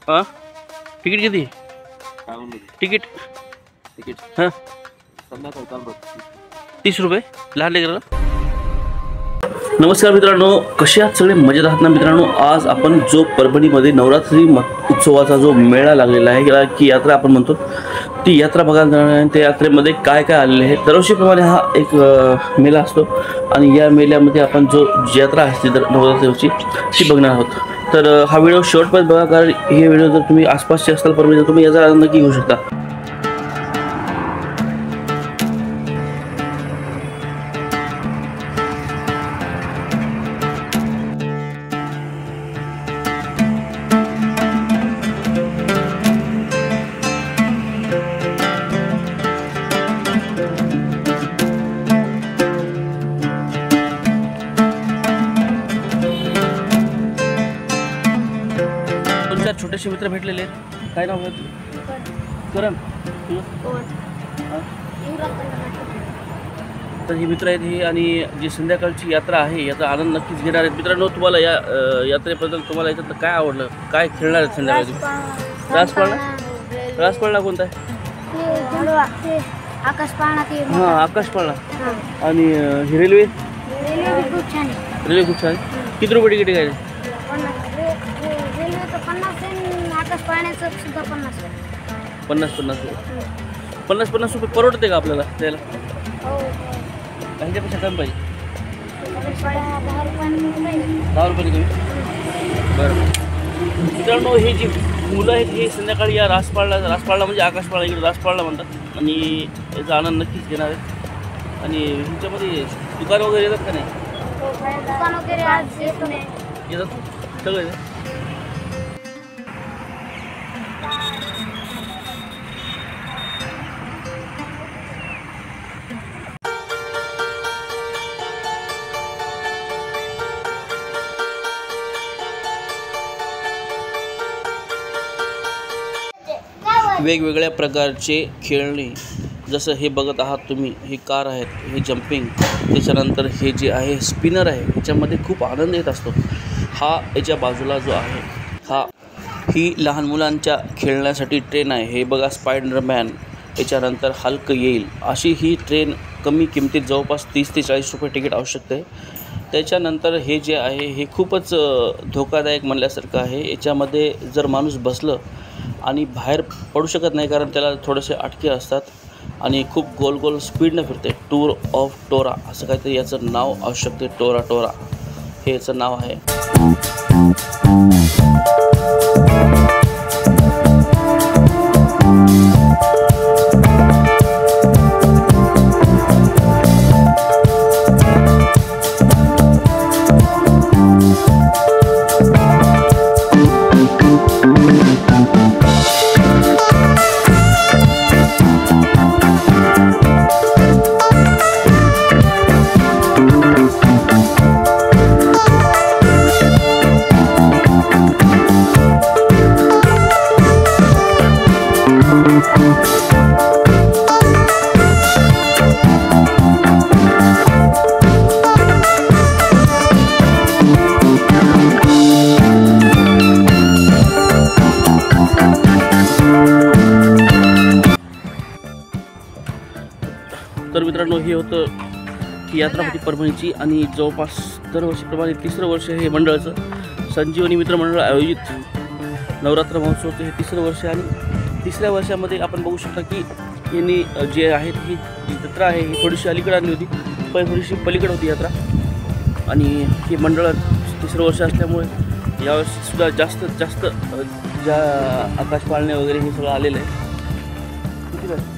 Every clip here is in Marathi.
हां तिकीट किती? तिकीट हां 30 रुपये लहान लेकराला. नमस्कार मित्रांनो, कसे आहात सगळे? मजेत आहात ना मित्रांनो? आज आपण जो परभणीमध्ये नवरात्री उत्सवाचा जो मेळा लागलेला आहे की यात्रा आपण म्हणतो, ती यात्रा बघायला जाणार आहे. त्या यात्रेमध्ये काय काय आलेले आहे. दरवर्षीप्रमाणे हा एक मेळा असतो आणि या मेळ्यामध्ये आपण जो यात्रा असते नवरात्रीची ती बघणार आहोत. तर हा व्हिडिओ शेवटपर्यंत बघा, कारण हे व्हिडिओ जर तुम्ही आसपासचे असाल परभणी तर तुम्ही याचा आनंद नक्की घेऊ शकता. छोटेसे मित्र भेटलेले आहेत. काय नाव आहे? करण. तर हे मित्र आहेत हे, आणि जी संध्याकाळची यात्रा आहे याचा आनंद नक्कीच घेणार आहेत. मित्रांनो, तुम्हाला या यात्रेबद्दल तुम्हाला याच्यातलं काय आवडलं, काय खेळणार आहेत संध्याकाळी? रासपाळणा कोणता आहे? हां आकाशपाळणा. आणि ही रेल्वे खूप छान आहे. किती रुपये तिकीट आहे? 50 रुपये परवडते का आपल्याला द्यायला? ह्याच्यापेक्षा कमी पाहिजे? 10 रुपये कमी. बरं मित्रांनो, हे जी मुलं आहेत हे संध्याकाळी या रासपाळणा म्हणजे आकाशपाळणा, इकडे रासपाळणा म्हणतात, आणि याचा आनंद नक्कीच घेणार आहेत. आणि ह्याच्यामध्ये दुकान वगैरे येतात का नाही? येतात सगळं येतात. वेगवेगळ्या प्रकारचे खेळणे, जसं हे बघत आहात तुम्ही, हे कार आहेत, हे जम्पिंग, त्याच्यानंतर हे जे आहे स्पिनर आहे, ह्याच्यामध्ये खूप आनंद येत असतो. हा याच्या बाजूला जो आहे ही लहान मुलांच्या खेळण्यासाठी ट्रेन आहे. हे बघा स्पायडरमॅन, याच्यानंतर हल्क येईल, अशी ही ट्रेन कमी किमतीत जवळपास 30 ते 40 रुपये तिकीट आवश्यक आहे. त्याच्यानंतर हे जे आहे हे खूपच धोकादायक म्हणल्यासारखं आहे. याच्यामध्ये जर माणूस बसलं आणि बाहेर पडू शकत नाही, कारण त्याला थोडेसे अटके असतात आणि खूप गोल गोल स्पीडनं फिरते. टूर ऑफ टोरा असं काहीतरी याचं नाव आवश्यक आहे. टोरा हे याचं नाव आहे. तर मित्रांनो, हे होतं ही यात्रा होती परभणीची, आणि जवळपास दरवर्षीप्रमाणे 3रं वर्ष हे मंडळाचं संजीवनी मित्र मंडळ आयोजित नवरात्र महोत्सवचं हे 3रं वर्ष. आणि 3ऱ्या वर्षामध्ये आपण बघू शकता की यांनी जे आहे ही जी जत्रा आहे ही थोडीशी अलीकडे आणली होती, पण थोडीशी पलीकडे होती यात्रा. आणि हे मंडळ 3रं वर्ष असल्यामुळे यावर्षीसुद्धा जास्तीत जास्त ज्या आकाशपाळणे वगैरे हे सगळं आलेलं आहे. किती आहे?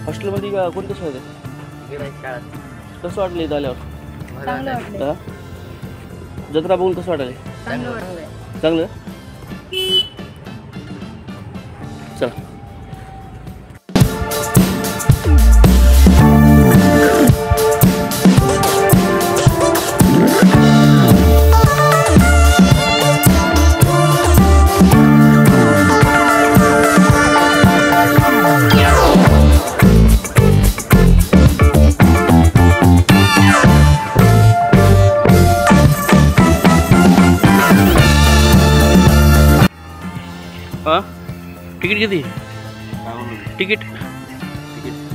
हॉस्टेलमध्ये का कोणत्या शाळेत आहे? कसं वाटलं इथं आल्यावर? जत्रा बघून कसं वाटलं? चांगलं. चला. तिकीट किती तिकीट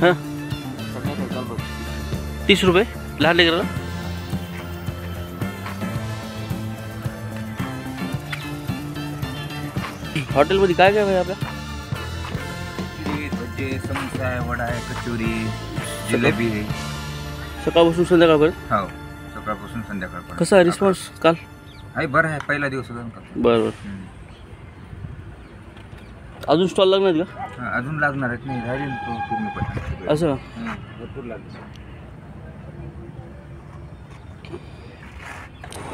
हां 30 रुपये लहान लेकराला. हॉटेलमध्ये काय काय आहे आपल्या? भजे, समोसा आहे, वडा आहे, कचोरी, जिलेबी आहे. सकाळपासून संध्याकाळपर्यंत. हो, सकाळपासून संध्याकाळपर्यंत. कसा आहे रिस्पॉन्स काल? आहे बरं आहे, पहिला दिवस होता. बरं. अजून स्टॉल लागणार आहेत का? हां, अजून लागणार आहेत. नाही राहील पूर्णपणे. असं का? भरपूर लागणार.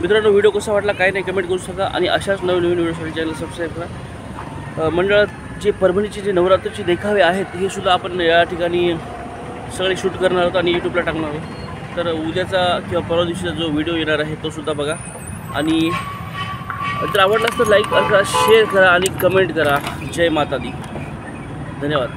मित्रांनो, व्हिडिओ कसा वाटला काय नाही कमेंट करू शकता आणि अशाच नवीन व्हिडिओसाठी चॅनल सबस्क्राईब करा. मंडळात जे परभणीचे जे नवरात्रीचे देखावे आहेत हे सुद्धा आपण या ठिकाणी सगळे शूट करणार आहोत आणि यूट्यूबला टाकणार आहोत. तर उद्याचा किंवा परवा दिवशीचा जो व्हिडिओ येणार आहे तो सुद्धा बघा आणि जर आवडला तर लाईक करा, शेअर करा आणि कमेंट करा. जय माता दी. धन्यवाद.